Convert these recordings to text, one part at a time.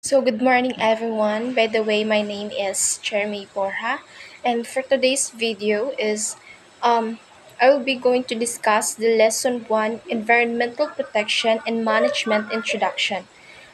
So, good morning, everyone. By the way, my name is Jeremy Borja, and for today's video um, I will be going to discuss the lesson one, environmental protection and management introduction.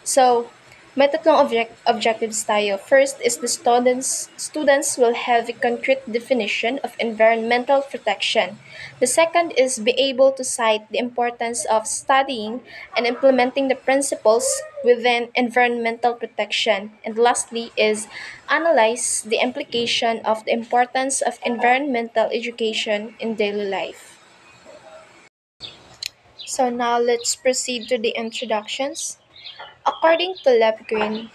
So, may tatlong objectives tayo. First is the students will have a concrete definition of environmental protection. The second is be able to cite the importance of studying and implementing the principles within environmental protection. And lastly is analyze the implication of the importance of environmental education in daily life. So now let's proceed to the introductions. According to Lepgren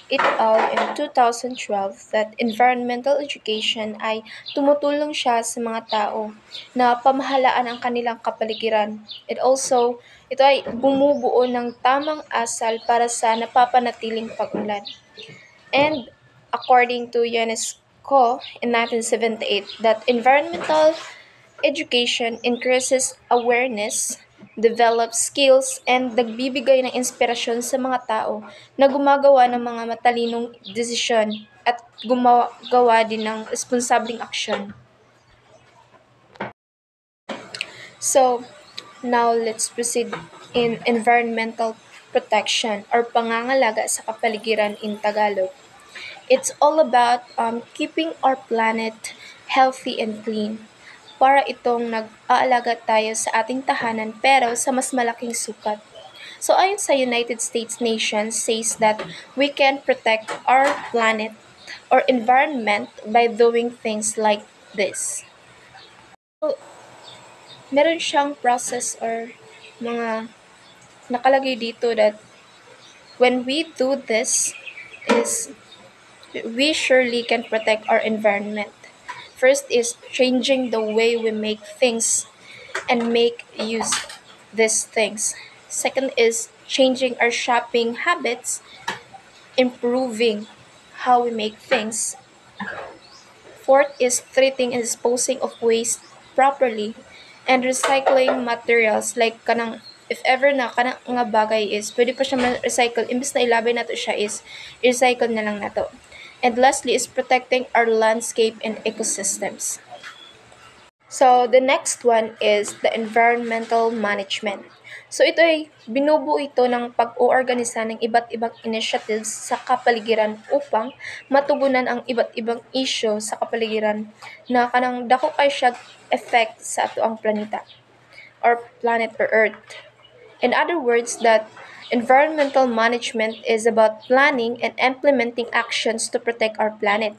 et al. In 2012 that environmental education ay tumutulong siya sa mga tao na pamahalaan ang kanilang kapaligiran. Ito ay bumubuo ng tamang asal para sa napapanatiling pag-unlad. And according to UNESCO in 1978 that environmental education increases awareness, develops skills, and nagbibigay ng inspirasyon sa mga tao na gumagawa ng mga matalinong desisyon at gumagawa din ng responsableng aksyon. So, now let's proceed in environmental protection or pangangalaga sa kapaligiran in Tagalog. It's all about keeping our planet healthy and clean para itong nag-aalaga tayo sa ating tahanan pero sa mas malaking sukat. So ayon sa United States Nations says that we can protect our planet or environment by doing things like this. So, meron siyang process or mga nakalagay dito that when we do this is we surely can protect our environment. First is changing the way we make things and make use these things. Second is changing our shopping habits, improving how we make things. Fourth is treating and disposing of waste properly and recycling materials like kanang if ever na kanang nga bagay is pwede pa siya ma-recycle imbes na ilabay nato siya is recycle na lang nato. And lastly is protecting our landscape and ecosystems. So, the next one is the environmental management. So, ito ay binubuo ito ng pag-oorganisa ng iba't ibang initiatives sa kapaligiran upang matugunan ang iba't ibang issue sa kapaligiran na kanang dako kay siya effect sa ato ang planeta or planet or Earth. In other words, that environmental management is about planning and implementing actions to protect our planet.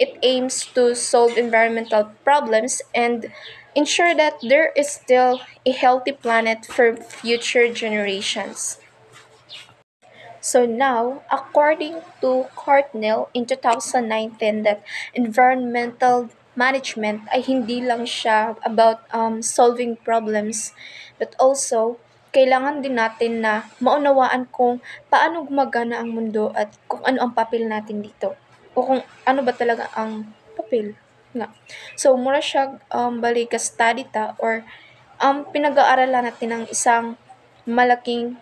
It aims to solve environmental problems and ensure that there is still a healthy planet for future generations. So now, according to Cornell in 2019 that environmental management ay hindi lang siya about solving problems but also kailangan din natin na maunawaan kung paano gumagana ang mundo at kung ano ang papel natin dito o kung ano ba talaga ang papel nga. So mura siya bali ka study ta or pinag-aaralan natin ng isang malaking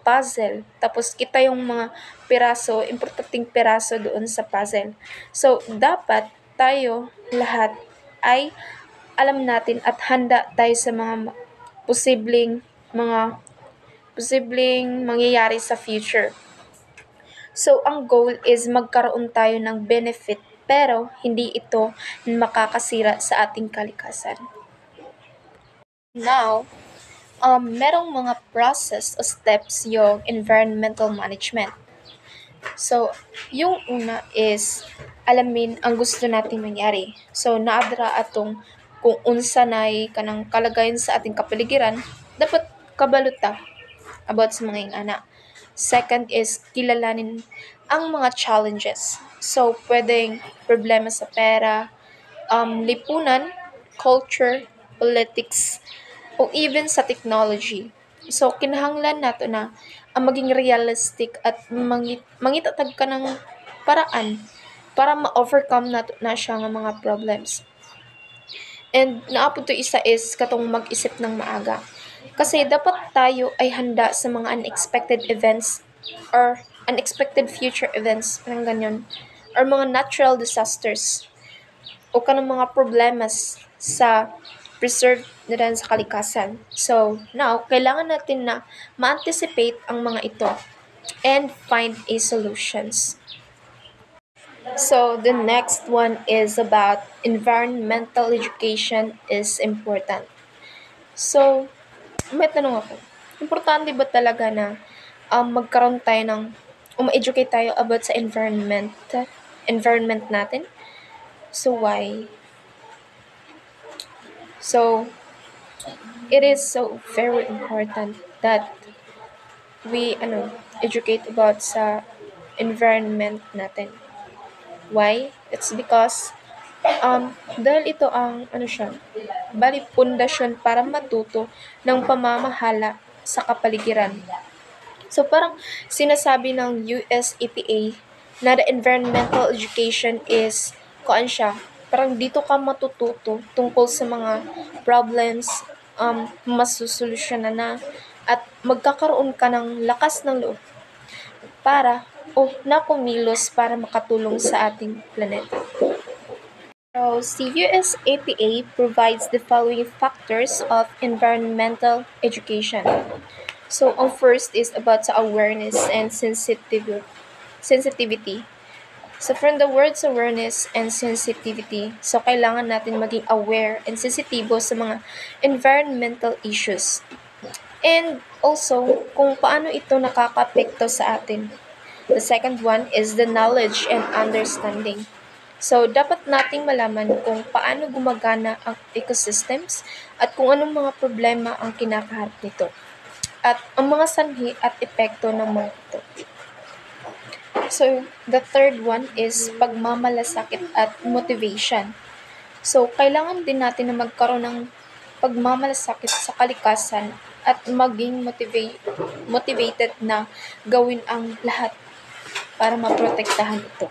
puzzle. Tapos kita yung mga piraso, importanteng piraso doon sa puzzle. So, dapat tayo lahat ay alam natin at handa tayo sa mga posibleng mangyayari sa future. So, ang goal is magkaroon tayo ng benefit pero hindi ito makakasira sa ating kalikasan. Now, merong mga process o steps yung environmental management. So, yung una is alamin ang gusto nating mangyari. So, naadra atong kung unsa nay kanang kalagayan sa ating kapaligiran, dapat kabaluta about sa mga ingana. Second is kilalanin ang mga challenges. So, pwedeng problema sa pera, lipunan, culture, politics, o even sa technology. So, kinahanglan nato na ang maging realistic at mangitatag ka ng paraan para ma-overcome nato na siya nga mga problems. And naapod to isa is katong mag-isip ng maaga. Kasi dapat tayo ay handa sa mga unexpected events or unexpected future events, parang ganyan, or mga natural disasters, o kanang mga problemas sa preserved na rin sa kalikasan. So, now, kailangan natin na ma-anticipate ang mga ito and find a solutions. So, the next one is about environmental education is important. So, may tanong ako. Importante ba talaga na magkaroon tayo ng ma-educate tayo about sa environment natin? So, why? So, it is so very important that we educate about sa environment natin. Why? It's because dahil ito ang bali pundasyon para matuto ng pamamahala sa kapaligiran. So parang sinasabi ng US EPA na the environmental education is parang dito ka matututo tungkol sa mga problems, masusolusyonan na at magkakaroon ka ng lakas ng loob para o na kumilos para makatulong sa ating planeta. So, CUS APA provides the following factors of environmental education. So, ang first is about sa awareness and sensitivity. So, from the words awareness and sensitivity, so kailangan natin maging aware and sensitibo sa mga environmental issues. And also, kung paano ito nakakapekto sa atin. The second one is the knowledge and understanding. So, dapat nating malaman kung paano gumagana ang ecosystems at kung anong mga problema ang kinakaharap nito at ang mga sanhi at epekto ng mga ito. So, the third one is pagmamalasakit at motivation. So, kailangan din natin na magkaroon ng pagmamalasakit sa kalikasan at maging motivated na gawin ang lahat para maprotektahan ito.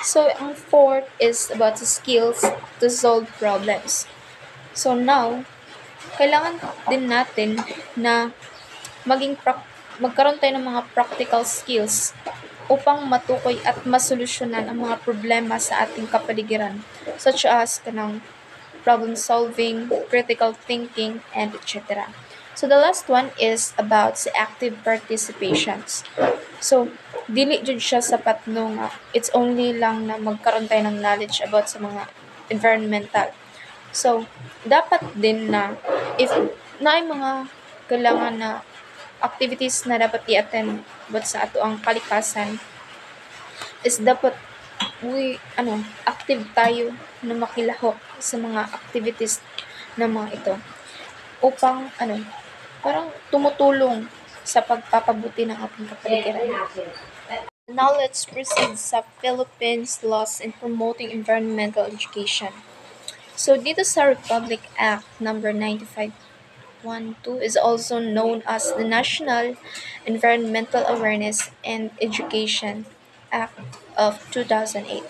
So, ang fourth is about the skills to solve problems. So, now, kailangan din natin na magkaroon tayo ng mga practical skills upang matukoy at masolusyonan ang mga problema sa ating kapaligiran, such as problem solving, critical thinking, and etc. So, the last one is about the active participations. So, dili jud siya sapat no nga it's only lang na magkaroon tayo ng knowledge about sa mga environmental. So, dapat din na if naay mga kailangan na activities na dapat i-attend about sa ato ang kalikasan is dapat active tayo na makilahok sa mga activities na mga ito upang parang tumutulong sa pagpapabuti ng ating kapaligiran. Now let's proceed sa Philippines laws in promoting environmental education. So dito sa Republic Act number 9512 is also known as the National Environmental Awareness and Education Act of 2008.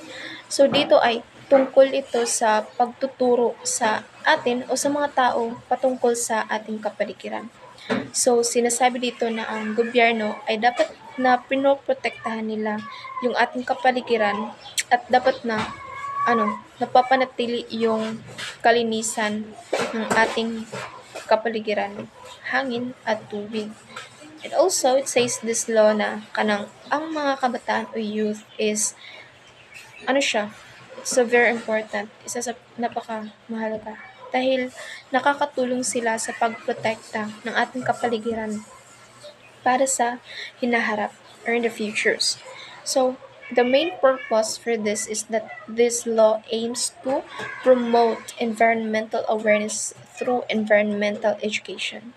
So dito ay tungkol ito sa pagtuturo sa atin o sa mga tao patungkol sa ating kapaligiran. So, sinasabi dito na ang gobyerno ay dapat na pinoprotektahan nila yung ating kapaligiran at dapat na napapanatili yung kalinisan ng ating kapaligiran, hangin at tubig. And also, it says this law na ang mga kabataan o youth is so very important. Isa sa napaka-mahalaga dahil nakakatulong sila sa pagprotekta ng ating kapaligiran para sa hinaharap or in the futures. So, the main purpose for this is that this law aims to promote environmental awareness through environmental education.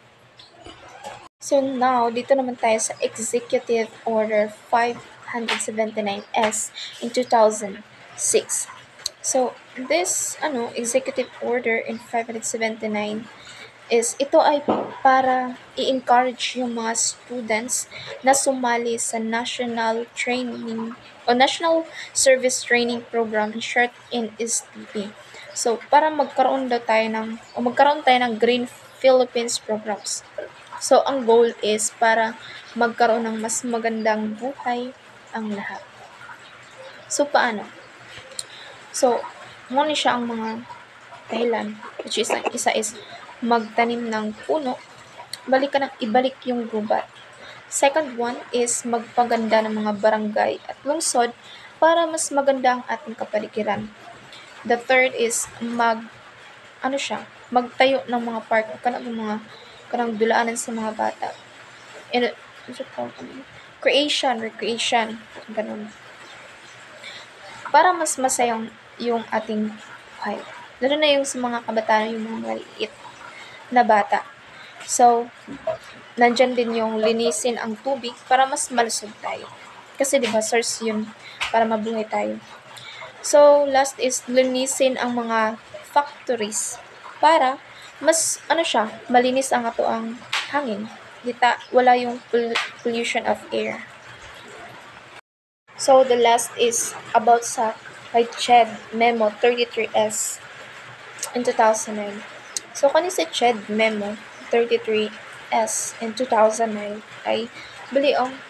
So now, dito naman tayo sa Executive Order 579S in 2006. So, this Executive Order in 579 is ito ay para i-encourage yung mga students na sumali sa National Training o National Service Training Program, in short NSTP. So, para magkaroon tayo ng Green Philippines programs. So, ang goal is para magkaroon ng mas magandang buhay ang lahat. So, paano? So, muna siya ang mga dahilan, which is ang isa is magtanim ng puno, ibalik yung gubat. Second one is magpaganda ng mga barangay at lungsod para mas maganda ang ating kapaligiran. The third is magtayo ng mga park, kanang dulaanan sa mga bata. And, recreation, ganun. Para mas masayang yung ating buhay. Lalo na yung sa mga kabataan, yung mga maliit na bata. So, nandyan din yung linisin ang tubig para mas malusog tayo. Kasi diba, source yun para mabuhay tayo. So, last is linisin ang mga factories para mas malinis ang ato ang hangin. Wala yung pollution of air. So, the last is about sa kay CHED Memo 33S in 2009. So, si CHED Memo 33S in 2009 ay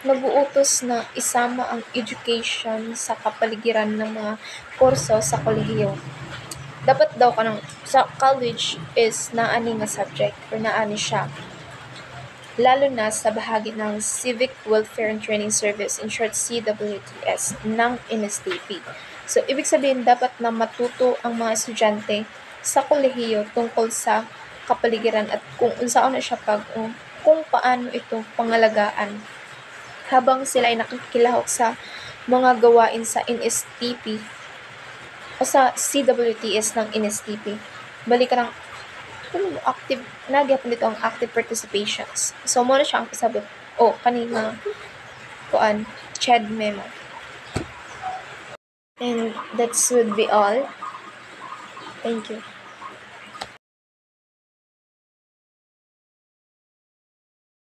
nag-uutos na isama ang education sa kapaligiran ng mga kurso sa kolehiyo. Dapat daw sa college is naani nga subject or naani siya. Lalo na sa bahagi ng Civic Welfare and Training Service, in short CWTS, ng NSTP. So, ibig sabihin, dapat na matuto ang mga estudyante sa kolehiyo tungkol sa kapaligiran at kung unsaon na siya kung paano ito pangalagaan habang sila ay nakikilahok sa mga gawain sa NSTP o sa CWTS ng NSTP. Balik ka ng active, nagyapon dito ang active participations. So, muna siya ang kasabot. Kanina, CHED Memo. And that would be all. Thank you.